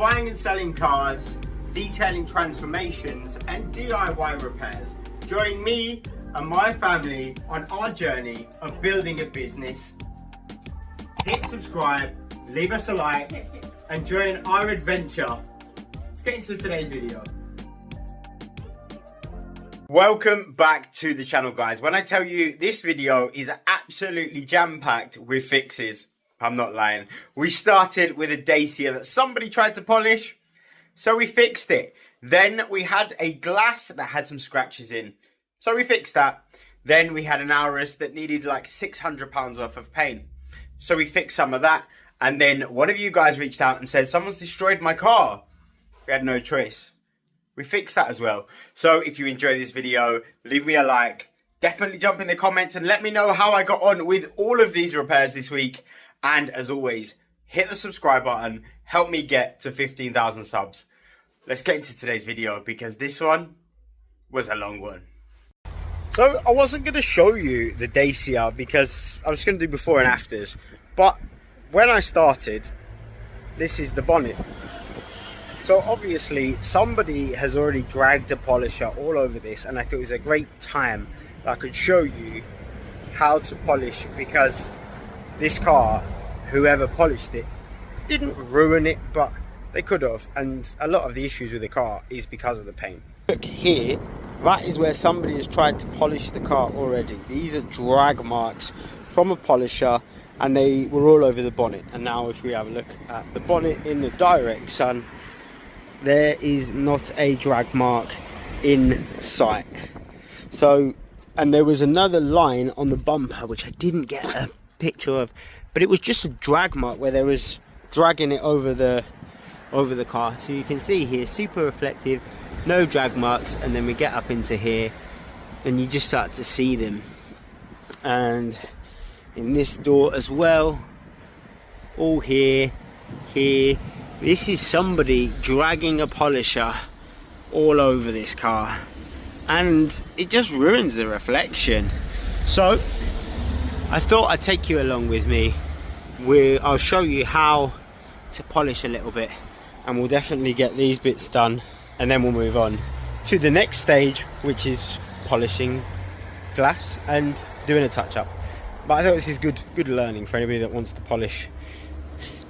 buying and selling cars, detailing transformations and DIY repairs. Join me and my family on our journey of building a business. Hit subscribe, leave us a like and join our adventure. Let's get into today's video. Welcome back to the channel, guys. When I tell you this video is absolutely jam-packed with fixes, I'm not lying. We started with a Dacia that somebody tried to polish, so we fixed it. Then we had a glass that had some scratches in, so we fixed that. Then we had an Auris that needed like £600 worth of paint, so we fixed some of that. And then one of you guys reached out and said, someone's destroyed my car. We had no choice. We fixed that as well. So if you enjoy this video, leave me a like. Definitely jump in the comments and let me know how I got on with all of these repairs this week. And as always, hit the subscribe button. Help me get to 15,000 subs. Let's get into today's video because this one was a long one. So I wasn't going to show you the Dacia because I was going to do before and afters. But when I started, this is the bonnet. So obviously somebody has already dragged a polisher all over this, and I thought it was a great time that I could show you how to polish, because this car, whoever polished it, didn't ruin it, but they could have, and a lot of the issues with the car is because of the paint. Look here, that is where somebody has tried to polish the car already. These are drag marks from a polisher, and they were all over the bonnet. And now if we have a look at the bonnet in the direct sun, there is not a drag mark in sight. So, and there was another line on the bumper which I didn't get a picture of, but it was just a drag mark where there was dragging it over the car. So you can see here, super reflective, no drag marks. And then we get up into here and you just start to see them, and in this door as well, all here. This is somebody dragging a polisher all over this car, and it just ruins the reflection. So I thought I'd take you along with me. I'll show you how to polish a little bit, and we'll definitely get these bits done, and then we'll move on to the next stage, which is polishing glass and doing a touch-up. But I thought this is good learning for anybody that wants to polish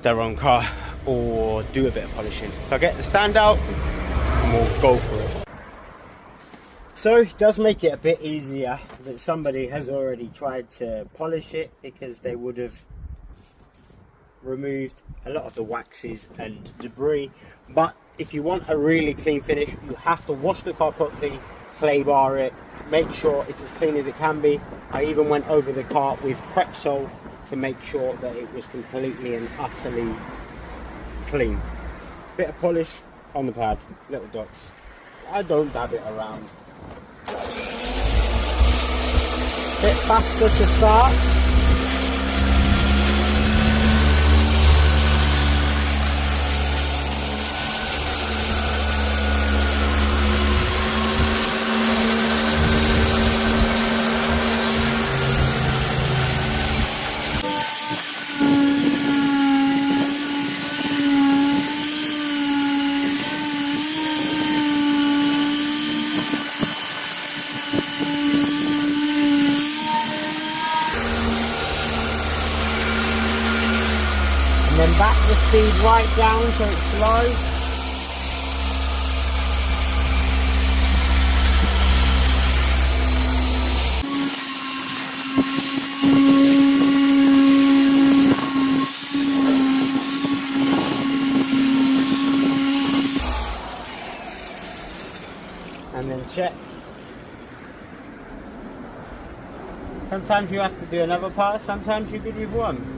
their own car or do a bit of polishing. So I'll get the stand out and we'll go for it. So it does make it a bit easier that somebody has already tried to polish it, because they would have removed a lot of the waxes and debris. But if you want a really clean finish, you have to wash the car properly, clay bar it, make sure it's as clean as it can be. I even went over the car with Prepsol to make sure that it was completely and utterly clean. Bit of polish on the pad, little dots. I don't dab it around. Bit faster to start. And then back the speed right down so it's slow. And then check. Sometimes you have to do another pass, sometimes you're good with one.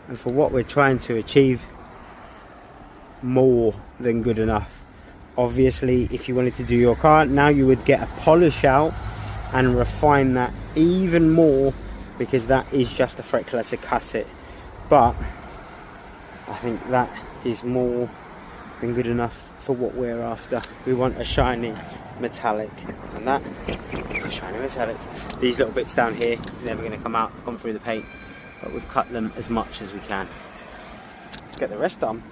And for what we're trying to achieve, more than good enough. Obviously, if you wanted to do your car now, you would get a polish out and refine that even more, because that is just a freckler to cut it. But I think that is more than good enough for what we're after. We want a shiny metallic, and that is a shiny metallic. These little bits down here are never going to come out, come through the paint, but we've cut them as much as we can. Let's get the rest done.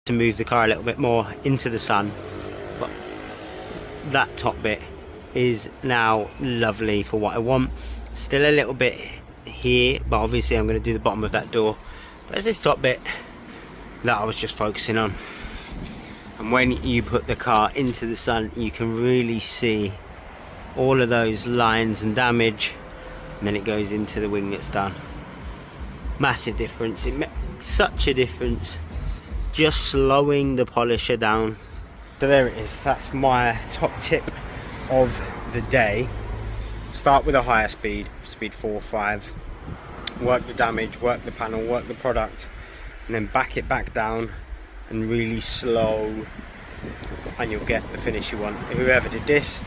To move the car a little bit more into the sun, but that top bit is now lovely for what I want. Still a little bit here, but obviously I'm going to do the bottom of that door. But it's this top bit that I was just focusing on, and when you put the car into the sun you can really see all of those lines and damage, and then it goes into the wing that's done. Massive difference. It makes such a difference just slowing the polisher down. So there it is. That's my top tip of the day. Start with a higher speed 4 or 5, work the damage, work the panel, work the product, and then back it back down and really slow, and you'll get the finish you want. Whoever did this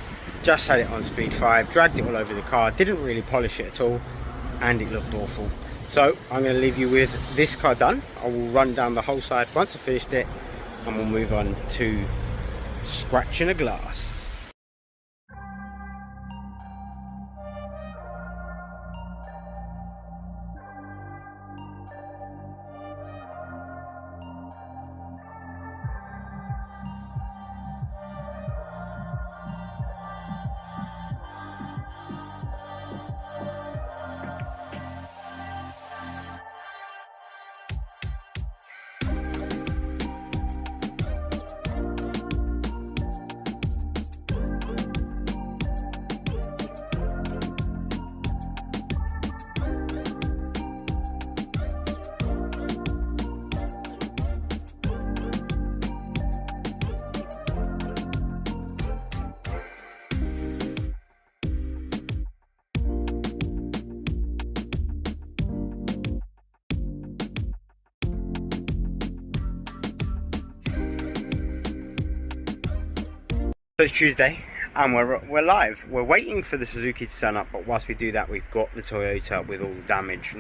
just had it on speed 5, dragged it all over the car, didn't really polish it at all, and it looked awful. So I'm going to leave you with this car done. I will run down the whole side once I've finished it, and we'll move on to scratching a glass. So it's Tuesday and we're live. We're waiting for the Suzuki to turn up, but whilst we do that, we've got the Toyota with all the damage.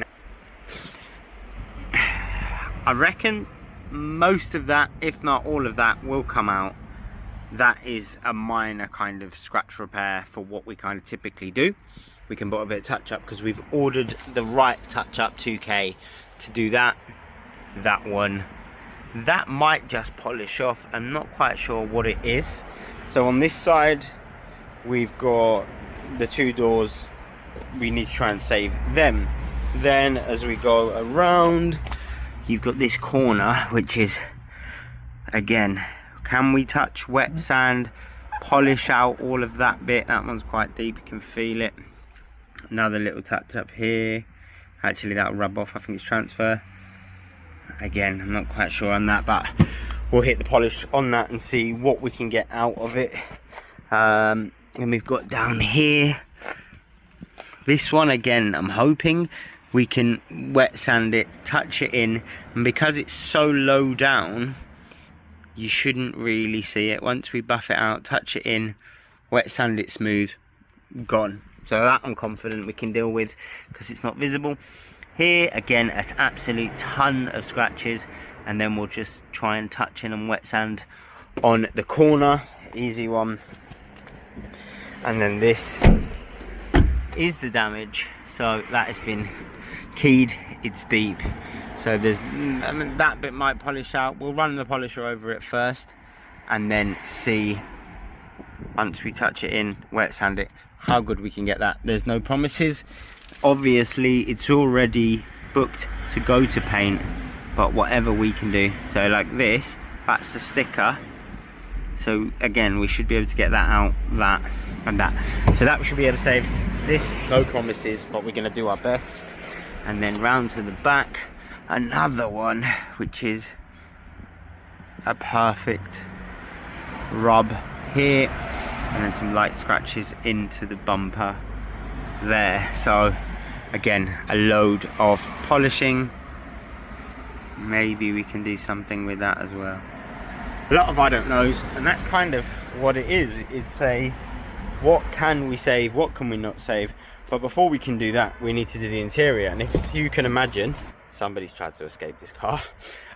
I reckon most of that, if not all of that, will come out. That is a minor kind of scratch repair for what we kind of typically do. We can put a bit of touch up because we've ordered the right touch up 2K to do that. That one, that might just polish off. I'm not quite sure what it is. So on this side we've got the 2 doors, we need to try and save them. Then as we go around, you've got this corner, which is, again, can we touch wet sand, polish out all of that bit? That one's quite deep, you can feel it. Another little touch up here, actually that'll rub off, I think it's transfer. Again, I'm not quite sure on that, but we'll hit the polish on that and see what we can get out of it. And we've got down here, this one again, I'm hoping we can wet sand it, touch it in, and because it's so low down, you shouldn't really see it. Once we buff it out, touch it in, wet sand it smooth, gone. So that I'm confident we can deal with because it's not visible. Here again, an absolute ton of scratches, and then we'll just try and touch in and wet sand on the corner, easy one. And then this is the damage, so that has been keyed, it's deep, so there's, I mean, that bit might polish out. We'll run the polisher over it first and then see, once we touch it in, wet sand it, how good we can get that. There's no promises, obviously it's already booked to go to paint, but whatever we can do. So like this, that's the sticker, so again we should be able to get that out, that and that, so that we should be able to save this. No promises, but we're going to do our best. And then round to the back, another one which is a perfect rub here, and then some light scratches into the bumper there. So again, a load of polishing. Maybe we can do something with that as well. A lot of I don't knows, and that's kind of what it is. It's a what can we save, what can we not save. But before we can do that, we need to do the interior. And if you can imagine, somebody's tried to escape this car.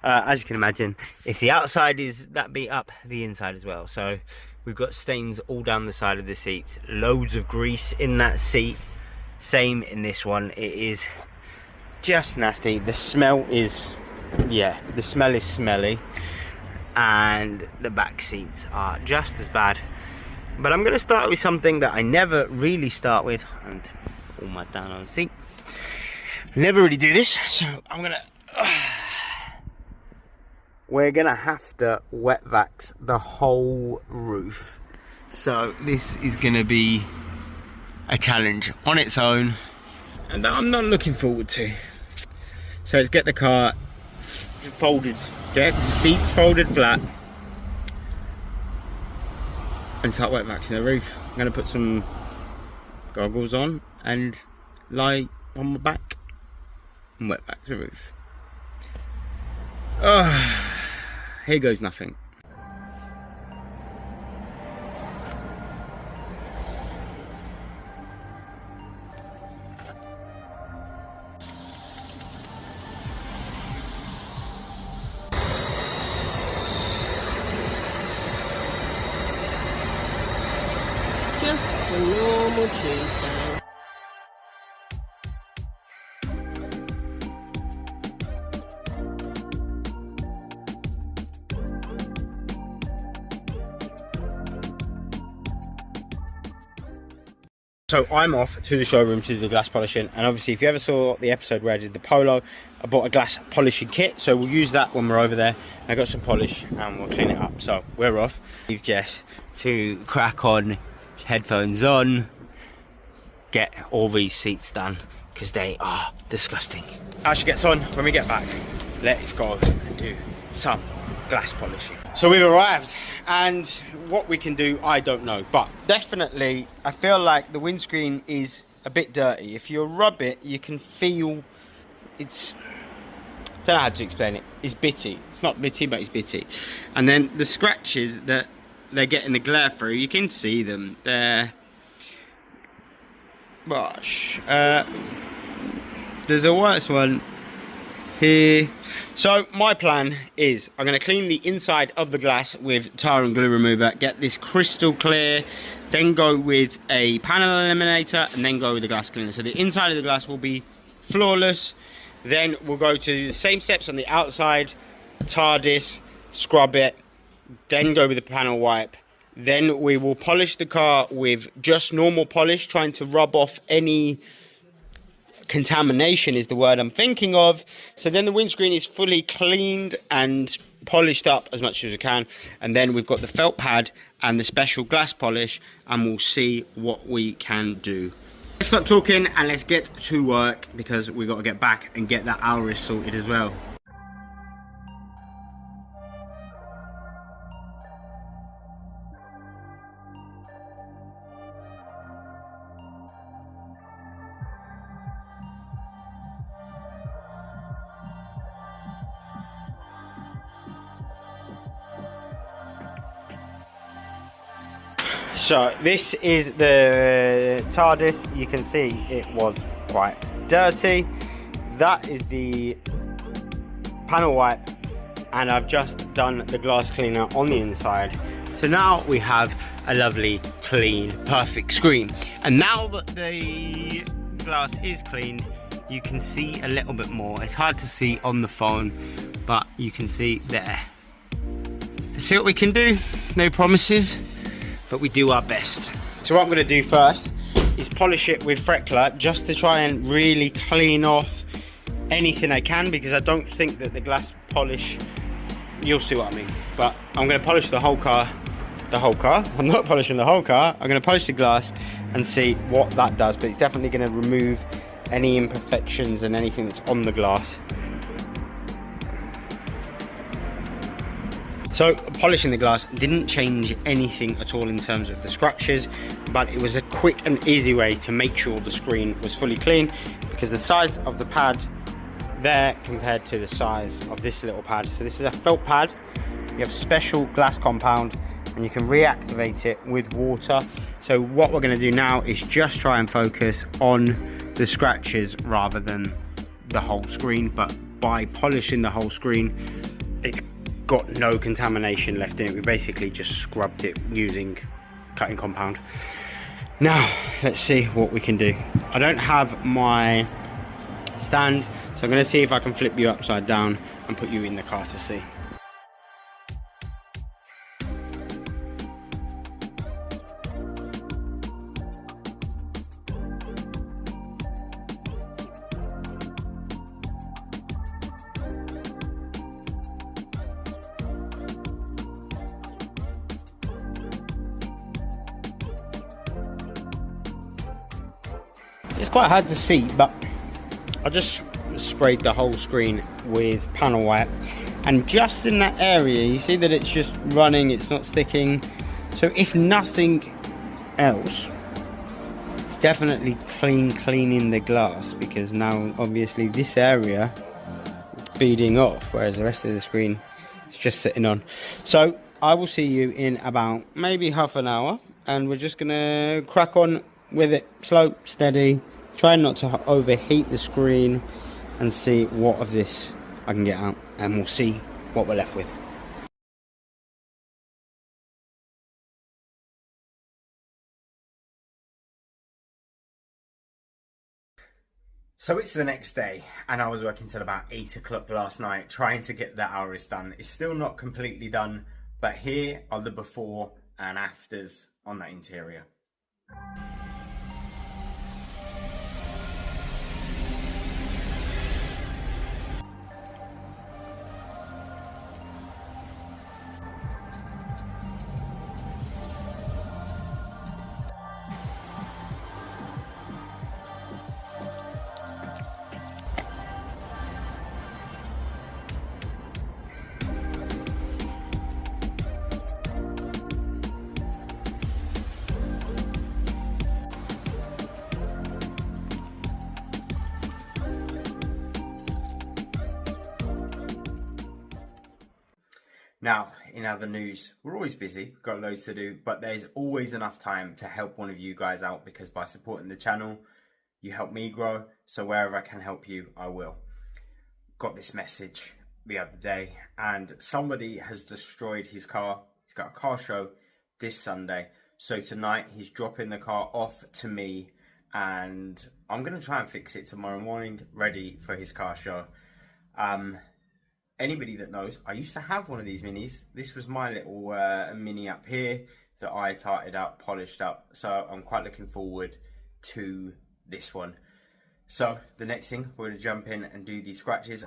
As you can imagine, if the outside is that beat up, the inside as well. So we've got stains all down the side of the seats, loads of grease in that seat. Same in this one. It is just nasty. The smell is, yeah, the smell is smelly, and the back seats are just as bad. But I'm going to start with something that I never really start with, and all my down on the seat. Never really do this, so I'm gonna we're gonna have to wet vax the whole roof. So this is gonna be a challenge on its own, and that I'm not looking forward to. So let's get the car folded, get the seats folded flat, and start wet vaxing the roof. I'm gonna put some goggles on and lie on my back and wet vax the roof. Here goes nothing. Just a normal Tuesday. So I'm off to the showroom to do the glass polishing, and obviously if you ever saw the episode where I did the Polo, I bought a glass polishing kit, so we'll use that when we're over there. I got some polish and we'll clean it up. So we're off. Leave Jess to crack on, headphones on, get all these seats done because they are disgusting. How she gets on when we get back, let's go and do some glass polishing. So we've arrived, and what we can do, I don't know, but definitely I feel like the windscreen is a bit dirty. If you rub it, you can feel it's, don't know how to explain it, it's bitty. It's not bitty, but it's bitty. And then the scratches that they're getting the glare through, you can see them. They're, gosh, there's a worse one here. So my plan is I'm going to clean the inside of the glass with tar and glue remover, get this crystal clear, then go with a panel eliminator, and then go with the glass cleaner. So the inside of the glass will be flawless. Then we'll go to the same steps on the outside, tar this, scrub it, then go with the panel wipe. Then we will polish the car with just normal polish, trying to rub off any contamination is the word I'm thinking of. So then the windscreen is fully cleaned and polished up as much as we can, and then we've got the felt pad and the special glass polish, and we'll see what we can do. Let's stop talking and let's get to work, because we've got to get back and get that Auris sorted as well. So this is the TARDIS. You can see it was quite dirty. That is the panel wipe, and I've just done the glass cleaner on the inside. So now we have a lovely, clean, perfect screen. And now that the glass is cleaned, you can see a little bit more. It's hard to see on the phone, but you can see there. Let's see what we can do. No promises, but we do our best. So what I'm going to do first is polish it with Freckler, just to try and really clean off anything I can, because I don't think that the glass polish, you'll see what I mean. But I'm going to polish the whole car. I'm not polishing the whole car. I'm going to polish the glass and see what that does, but it's definitely going to remove any imperfections and anything that's on the glass. So polishing the glass didn't change anything at all in terms of the scratches, but it was a quick and easy way to make sure the screen was fully clean, because the size of the pad there compared to the size of this little pad. So this is a felt pad. You have special glass compound and you can reactivate it with water. So what we're going to do now is just try and focus on the scratches rather than the whole screen. But by polishing the whole screen, it's got no contamination left in it. We basically just scrubbed it using cutting compound. Now let's see what we can do. I don't have my stand, so I'm going to see if I can flip you upside down and put you in the car to see. It's quite hard to see, but I just sprayed the whole screen with panel white, and just in that area you see that it's just running, it's not sticking. So if nothing else, it's definitely cleaning the glass, because now obviously this area is beading off, whereas the rest of the screen is just sitting on. So I will see you in about maybe half an hour, and we're just gonna crack on with it, slow, steady, try not to overheat the screen, and see what of this I can get out, and we'll see what we're left with. So it's the next day, and I was working till about 8 o'clock last night trying to get the Auris done. It's still not completely done, but here are the before and afters on that interior. Now, in other news, we're always busy, got loads to do, but there's always enough time to help one of you guys out, because by supporting the channel, you help me grow. So wherever I can help you, I will. Got this message the other day, and somebody has destroyed his car. He's got a car show this Sunday. So tonight he's dropping the car off to me, and I'm going to try and fix it tomorrow morning, ready for his car show. Anybody that knows, I used to have one of these minis. This was my little mini up here that I tarted up, polished up. So I'm quite looking forward to this one. So the next thing, we're going to jump in and do these scratches.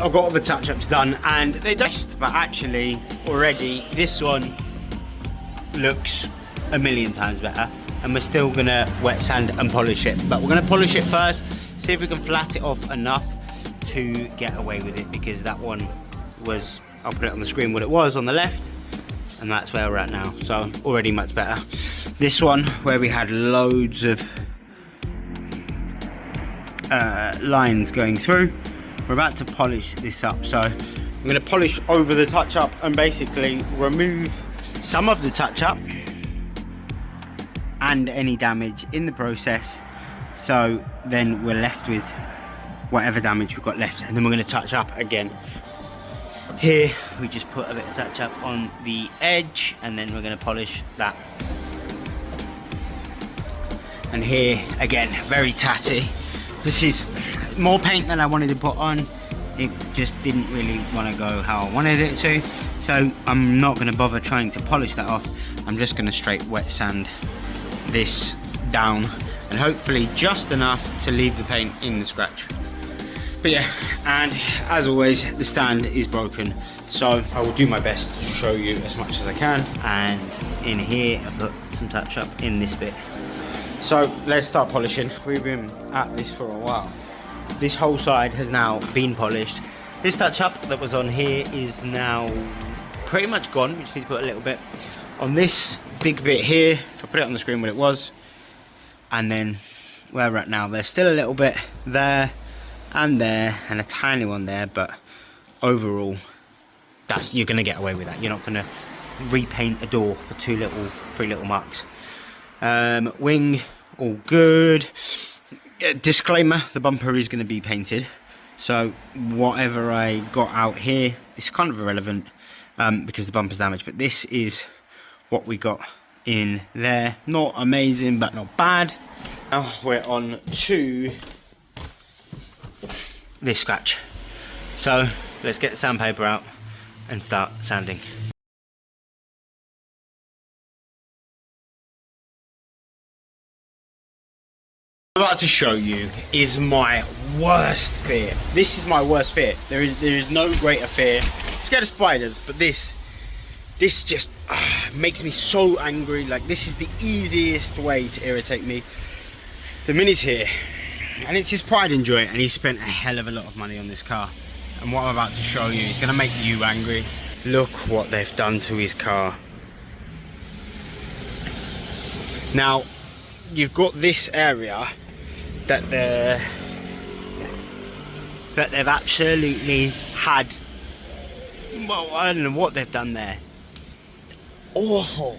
I've got all the touch-ups done, and they don't, but actually already this one looks a million times better, and we're still gonna wet sand and polish it, but we're gonna polish it first, see if we can flat it off enough to get away with it, because that one was, I'll put it on the screen what it was on the left, and that's where we're at now. So already much better. This one, where we had loads of lines going through, we're about to polish this up. So I'm going to polish over the touch up and basically remove some of the touch up and any damage in the process, so then we're left with whatever damage we've got left, and then we're going to touch up again. Here we just put a bit of touch up on the edge, and then we're going to polish that. And here again, very tatty. This is more paint than I wanted to put on. It just didn't really want to go how I wanted it to, so I'm not going to bother trying to polish that off. I'm just going to straight wet sand this down, and hopefully just enough to leave the paint in the scratch. But yeah, and as always, the stand is broken, so I will do my best to show you as much as I can. And in here I've got some touch up in this bit. So let's start polishing. We've been at this for a while. This whole side has now been polished. This touch up that was on here is now pretty much gone. We just need to put a little bit on this big bit here. If I put it on the screen what it was, and then where we're at now, there's still a little bit there and a tiny one there, but overall you're gonna get away with that. You're not gonna repaint a door for three little marks. Wing all good. Disclaimer, the bumper is going to be painted, so whatever I got out here is kind of irrelevant because the bumper's damaged, but this is what we got in there. Not amazing, but not bad. Now we're on to this scratch, so let's get the sandpaper out and start sanding. What I'm about to show you is my worst fear. This is my worst fear. There is no greater fear. I'm scared of spiders, but this just makes me so angry. Like, this is the easiest way to irritate me. The Mini's here, and it's his pride and joy, and he spent a hell of a lot of money on this car. And what I'm about to show you is gonna make you angry. Look what they've done to his car. Now, you've got this area that they've absolutely had. Well, I don't know what they've done there. Awful.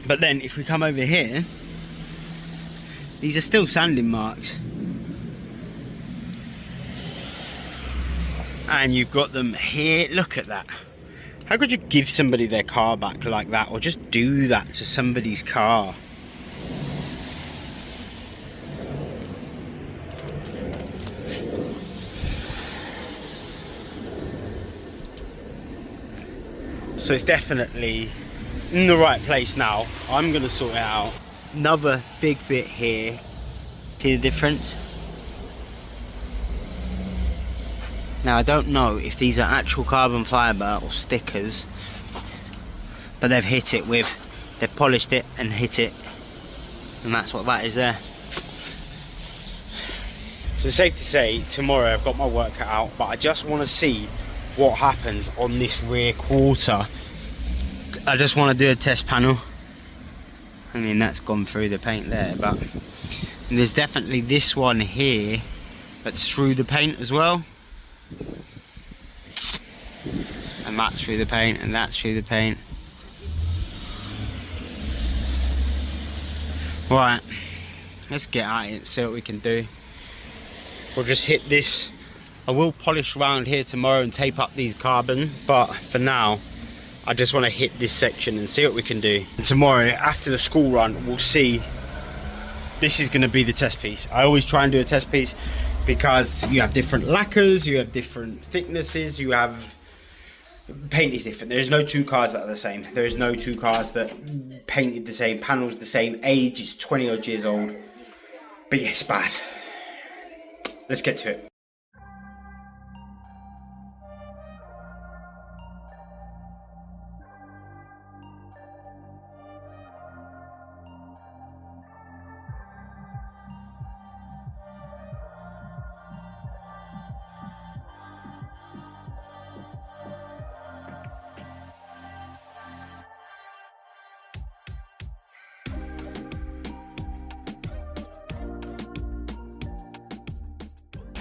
But then if we come over here, these are still sanding marks, and you've got them here. Look at that. How could you give somebody their car back like that, or just do that to somebody's car? So it's definitely in the right place now. I'm going to sort it out. Another big bit here. See the difference? Now I don't know if these are actual carbon fibre or stickers, but they've hit it with, they've polished it and hit it, and that's what that is there. So it's safe to say tomorrow I've got my work cut out, but I just want to see what happens on this rear quarter. I just want to do a test panel. I mean, that's gone through the paint there, but there's definitely this one here that's through the paint as well, and that's through the paint, and that's through the paint. Right, let's get at it, see what we can do. We'll just hit this. I will polish around here tomorrow and tape up these carbon, but for now I just want to hit this section and see what we can do. And tomorrow after the school run, we'll see. This is going to be the test piece. I always try and do a test piece because you have different lacquers, you have different thicknesses, you have, paint is different. There's no two cars that are the same. There is no two cars that painted the same, panels the same, age is 20 odd years old. But yeah, it's bad. Let's get to it.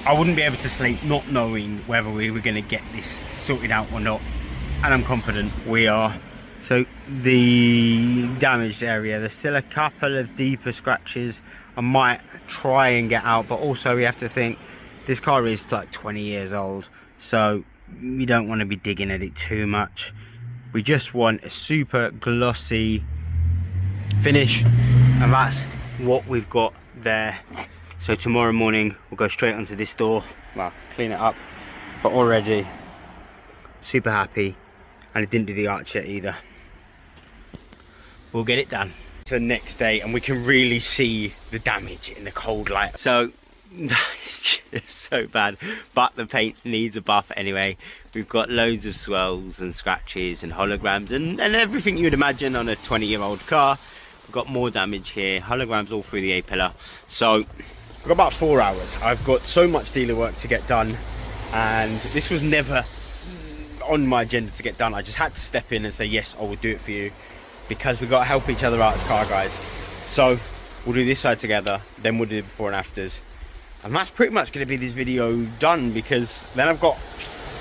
I wouldn't be able to sleep not knowing whether we were going to get this sorted out or not, and I'm confident we are. So the damaged area, there's still a couple of deeper scratches I might try and get out, but also we have to think this car is like 20 years old, so we don't want to be digging at it too much. We just want a super glossy finish, and that's what we've got there. So tomorrow morning we'll go straight onto this door, well, clean it up, but already super happy. And it didn't do the arch yet either. We'll get it done. It's the next day and we can really see the damage in the cold light. So it's just so bad, but the paint needs a buff anyway. We've got loads of swells and scratches and holograms and everything you'd imagine on a 20-year-old car. We've got more damage here, holograms all through the A-pillar. So we've got about 4 hours. I've got so much dealer work to get done, and this was never on my agenda to get done. I just had to step in and say, yes, I will do it for you, because we've got to help each other out as car guys. So we'll do this side together, then we'll do the before and afters. And that's pretty much going to be this video done, because then I've got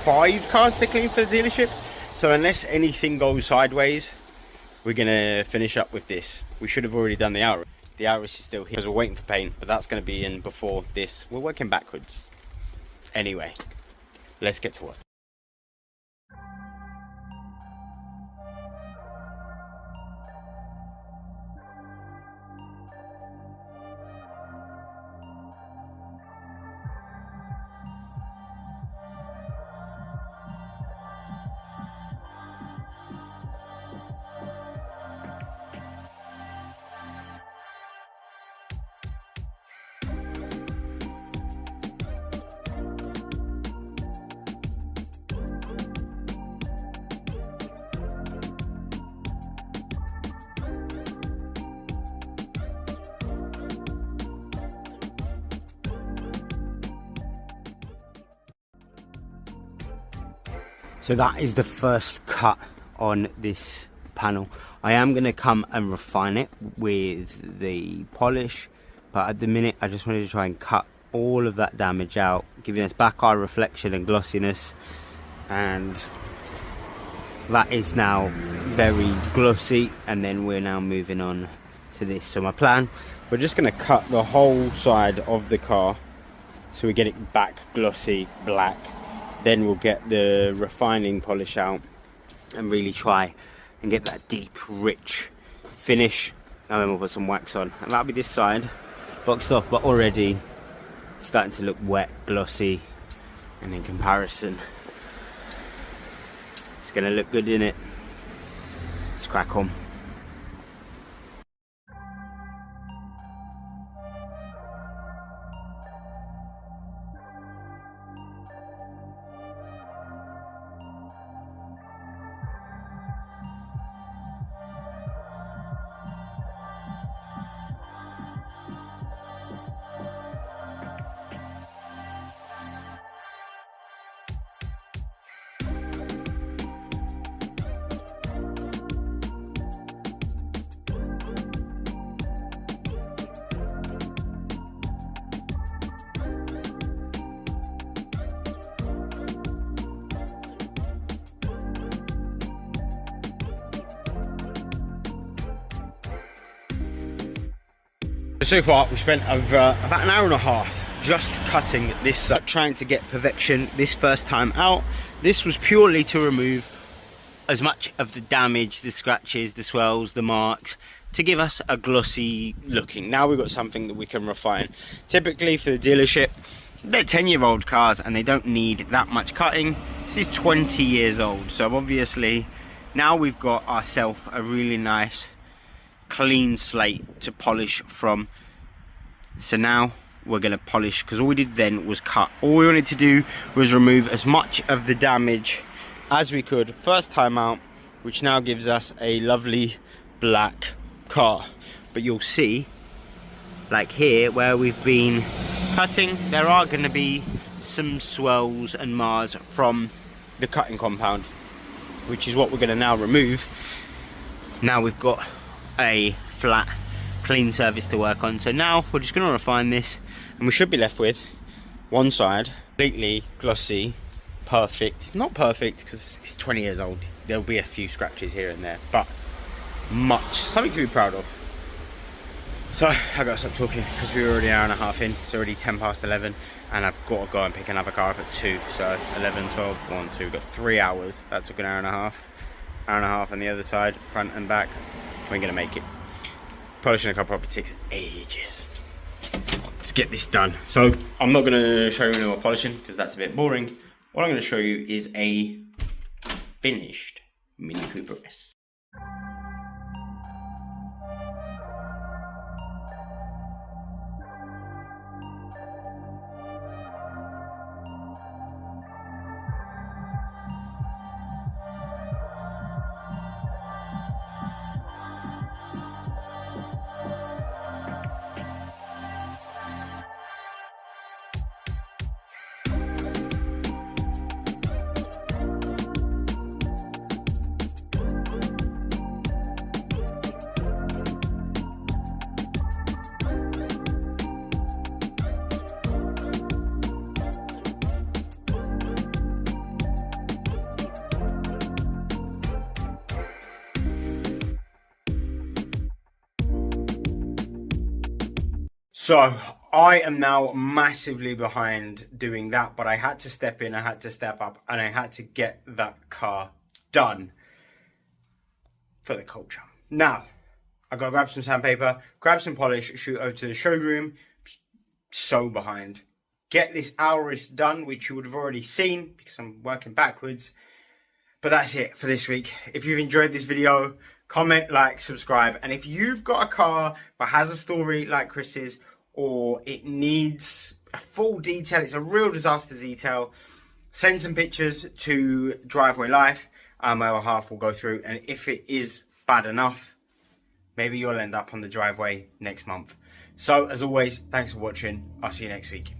5 cars to clean for the dealership. So unless anything goes sideways, we're going to finish up with this. We should have already done the Auris. The Auris is still here because we're waiting for paint, but that's going to be in before this. We're working backwards. Anyway, let's get to work. So that is the first cut on this panel. I am going to come and refine it with the polish, but at the minute I just wanted to try and cut all of that damage out, giving us back our reflection and glossiness, and that is now very glossy. And then we're now moving on to this. So my plan, we're just going to cut the whole side of the car so we get it back glossy black. Then we'll get the refining polish out and really try and get that deep, rich finish. And then we'll put some wax on. And that'll be this side, boxed off, but already starting to look wet, glossy. And in comparison, it's going to look good, innit? Let's crack on. So far we spent over about an hour and a half just cutting this, trying to get perfection this first time out. This was purely to remove as much of the damage, the scratches, the swells, the marks, to give us a glossy looking. Now we've got something that we can refine. Typically for the dealership, they're 10-year-old cars and they don't need that much cutting. This is 20 years old, so obviously now we've got ourselves a really nice clean slate to polish from. So now we're going to polish, because all we did then was cut. All we wanted to do was remove as much of the damage as we could first time out, which now gives us a lovely black car. But you'll see, like here where we've been cutting, there are going to be some swells and mars from the cutting compound, which is what we're going to now remove. Now we've got a flat clean surface to work on. So now we're just going to refine this, and we should be left with One side, completely glossy, perfect. Not perfect because it's 20 years old. There'll be a few scratches here and there, but something to be proud of. So I gotta stop talking because we're already an hour and a half in. It's already 10 past 11 and I've got to go and pick another car up at 2. So 11, 12, 1, 2, we've got 3 hours. That took an hour and a half. Hour and a half on the other side, front and back. We're gonna make it. Polishing a car probably takes ages. Let's get this done. So I'm not gonna show you any more polishing because that's a bit boring. What I'm gonna show you is a finished Mini Cooper S. So I am now massively behind doing that, but I had to step in, I had to step up, and I had to get that car done for the culture. Now, I gotta grab some sandpaper, grab some polish, shoot over to the showroom. So behind. Get this Auris done, which you would have already seen because I'm working backwards. But that's it for this week. If you've enjoyed this video, comment, like, subscribe. And if you've got a car that has a story like Chris's, or it needs a full detail, it's a real disaster detail, send some pictures to Driveway Life. My other half will go through, and if it is bad enough, maybe you'll end up on the driveway next month. So as always, thanks for watching. I'll see you next week.